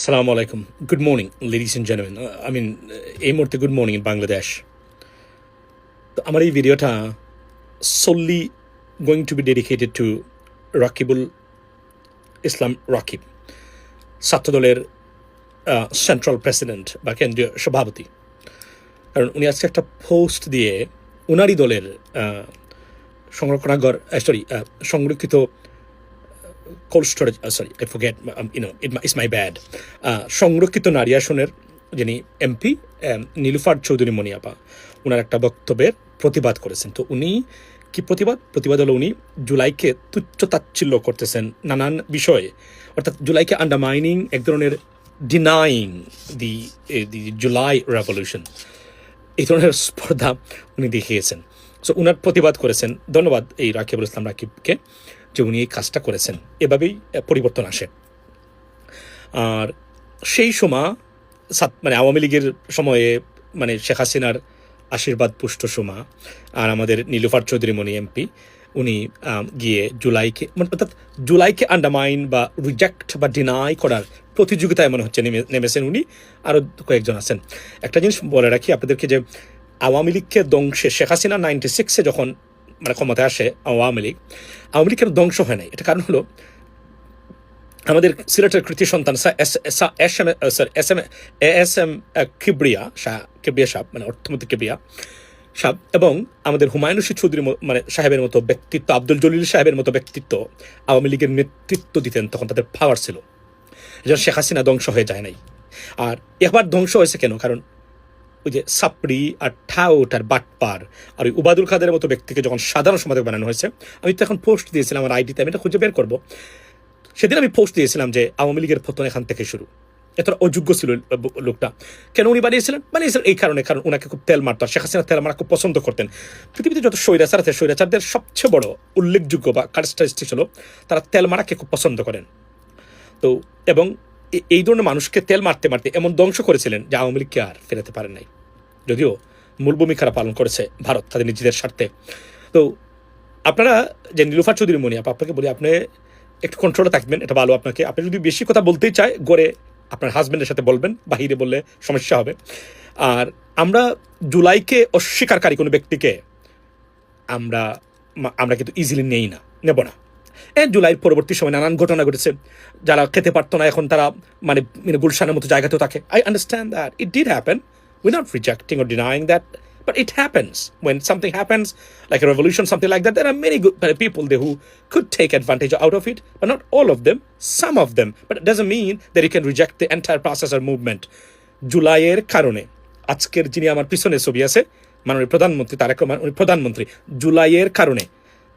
Assalamu alaikum. Good morning, ladies and gentlemen. এই মুহূর্তে good morning in Bangladesh. তো আমার এই ভিডিওটা solely going to be dedicated to Rakibul ইসলাম রাকিব, ছাত্রদলের সেন্ট্রাল প্রেসিডেন্ট বা কেন্দ্রীয় সভাপতি। কারণ উনি আজকে একটা পোস্ট দিয়ে উনারই দলের সংরক্ষিত cold storage I forget, it's my bad, সংরক্ষিত নারী আসনের যিনি এমপি নীলুফার চৌধুরী মনি আপা, ওনার একটা বক্তব্যের প্রতিবাদ করেছেন। তো উনি কি প্রতিবাদ হলো উনি জুলাইকে তুচ্ছ-তাচ্ছিল্য করতেছেন নানান বিষয়ে, অর্থাৎ জুলাইকে আন্ডারমাইনিং, এক ধরনের ডিনাইং দি জুলাই রেভলিউশন, এই ধরনের স্পর্ধা উনি দেখিয়েছেন। সো উনার প্রতিবাদ করেছেন। ধন্যবাদ এই রাকিবুল ইসলাম রাকিবকে যে উনি এই কাজটা করেছেন। এভাবেই পরিবর্তন আসে। আর সেই সময় আওয়ামী লীগের সময়ে শেখ হাসিনার আশীর্বাদ পুষ্ট সময় আর আমাদের নীলুফার চৌধুরী মনি এমপি উনি গিয়ে জুলাইকে আন্ডারমাইন বা রিজেক্ট বা ডিনাই করার প্রতিযোগিতায় মনে হচ্ছে নেমেছেন উনি, আরও কয়েকজন আছেন। একটা জিনিস বলে রাখি আপনাদেরকে, যে আওয়ামী লীগকে ধ্বংসে শেখ হাসিনা 96-এ যখন ক্ষমতায় আসে আওয়ামী লীগ কেন ধ্বংস হয় নাই, এটা কারণ হলো আমাদের সিলেটের কৃতি সন্তান এস এম কিবরিয়া সাহেব, অর্থমন্ত্রী কিবরিয়া সাহেব, এবং আমাদের হুমায়ুন রশিদ চৌধুরী সাহেবের মতো ব্যক্তিত্ব, আব্দুল জলিল সাহেবের মতো ব্যক্তিত্ব আওয়ামী লীগের নেতৃত্ব দিতেন। তখন তাদের পাওয়ার ছিল, যেন শেখ হাসিনা ধ্বংস হয়ে যায় নাই। আর এবার ধ্বংস হয়েছে কেন? কারণ ওই যে সাপড়ি আর ঠাউট আর বাটপার আর ওই উবাদুল কাদের মতো ব্যক্তিকে যখন সাধারণ সম্পাদক বানানো হয়েছে, আমি তো এখন পোস্ট দিয়েছিলাম আমার আইডিতে, আমি এটা খুঁজে বের করবো। সেদিন আমি পোস্ট দিয়েছিলাম যে আওয়ামী লীগের পতন এখান থেকে শুরু। এতটা অযোগ্য ছিল লোকটা। কেন উনি বানিয়েছিলেন এই কারণে, কারণ ওনাকে খুব তেল মারত। শেখ হাসিনা তেল মারা খুব পছন্দ করতেন। পৃথিবীতে যত স্বৈরাচার আছে, স্বৈরাচারদের সবচেয়ে বড় উল্লেখযোগ্য বা ক্যারেক্টারিস্টিক হলো তারা তেল মারাকে খুব পছন্দ করেন। তো এবং এই ধরনের মানুষকে তেল মারতে মারতে এমন ধ্বংস করেছিলেন যে আওয়ামী লীগকে আর ফেরাতে পারেন নাই, যদিও মূল ভূমিকারা পালন করেছে ভারত তাদের নিজেদের স্বার্থে। তো আপনারা যে নীলুফার চৌধুরী মনি আপা, আপনাকে বলি আপনি একটু কন্ট্রোলে থাকবেন, এটা ভালো। আপনি যদি বেশি কথা বলতেই চায় গড়ে আপনার হাজব্যান্ডের সাথে বলবেন, বাহিরে বললে সমস্যা হবে। আর আমরা জুলাইকে অস্বীকারী কোনো ব্যক্তিকে আমরা কিন্তু ইজিলি নেব না। জুলাইয়ের পরবর্তী সময় নানান ঘটনা ঘটেছে। যারা খেতে পারতো না এখন তারা গুলশানের মতো জায়গাতেও থাকে। I understand that it did happen. We're not rejecting or denying that, but it happens. When something happens, like a revolution, something like that, there are many good people there who could take advantage out of it, but not all of them, some of them. But it doesn't mean that you can reject the entire process or movement. জুলাইয়ের কারণে আজকের যিনি আমার পিছনে ছবি আছে মাননীয় প্রধানমন্ত্রী তারেক রহমান, উনি প্রধানমন্ত্রী। জুলাইয়ের কারণে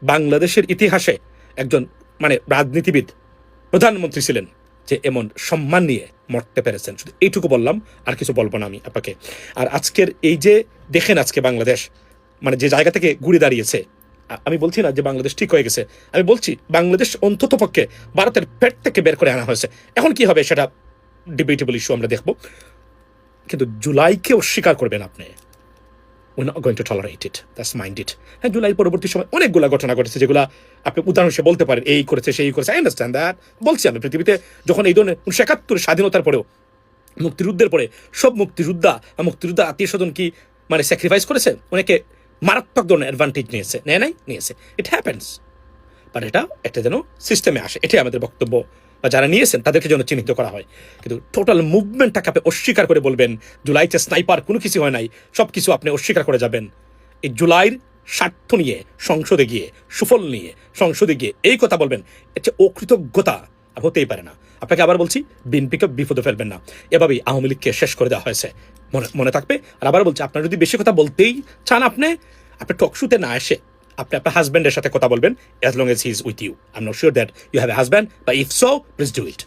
বাংলাদেশের ইতিহাসে একজন রাজনীতিবিদ প্রধানমন্ত্রী ছিলেন যে এমন সম্মান নিয়ে মরতে পেরেছেন। শুধু এইটুকু বললাম, আর কিছু বলবো না আমি আপনাকে। আর আজকের এই যে দেখেন আজকে বাংলাদেশ যে জায়গা থেকে ঘুরে দাঁড়িয়েছে, আমি বলছি না যে বাংলাদেশ ঠিক হয়ে গেছে, আমি বলছি বাংলাদেশ অন্তত পক্ষে ভারতের পেট থেকে বের করে আনা হয়েছে। এখন কি হবে সেটা ডিবেটেবল ইস্যু, আমরা দেখব। কিন্তু জুলাইকে অস্বীকার করবেন আপনি, we're not going to tolerate it, that's mind it. হ্যাঁ, জুলাই পরবর্তী সময় অনেকগুলো ঘটনা ঘটেছে যেগুলো আপনি উদাহরণ হিসেবে বলতে পারেন, এই করেছে সেই করেছে। I understand that, বলছি আমি পৃথিবীতে যখন এই ধরনের 1971 স্বাধীনতার পরেও মুক্তিযুদ্ধের পরে সব মুক্তিযোদ্ধা আত্মীয় স্বজন কি স্যাক্রিফাইস করেছে, অনেকে মারাত্মক ধরনের অ্যাডভান্টেজ নিয়েছে। ইট হ্যাপেন্স, বাট এটা একটা যেন সিস্টেমে আসে, এটাই আমাদের বক্তব্য। বা যারা নিয়েছেন তাদেরকে যেন চিহ্নিত করা হয়। কিন্তু টোটাল মুভমেন্টটাকে আপনি অস্বীকার করে বলবেন জুলাইতে স্নাইপার কোনো কিছু হয় নাই, সব কিছু আপনি অস্বীকার করে যাবেন। এই জুলাইয়ের স্বার্থ নিয়ে সংসদে গিয়ে, সুফল নিয়ে সংসদে গিয়ে এই কথা বলবেন, এটা অকৃতজ্ঞতা হতেই পারে না। আপনাকে আবার বলছি, বিএনপিকে বিপদে ফেলবেন না। এভাবেই আওয়ামী লীগকে শেষ করে দেওয়া হয়েছে, মনে থাকবে। আর আবার বলছি, আপনার যদি বেশি কথা বলতেই চান, আপনি টকশুতে না এসে আপনি আপনার হাজব্যান্ডের সাথে কথা বলবেন, as long as he is with you. I'm not sure that you have a husband, but if so, please do it.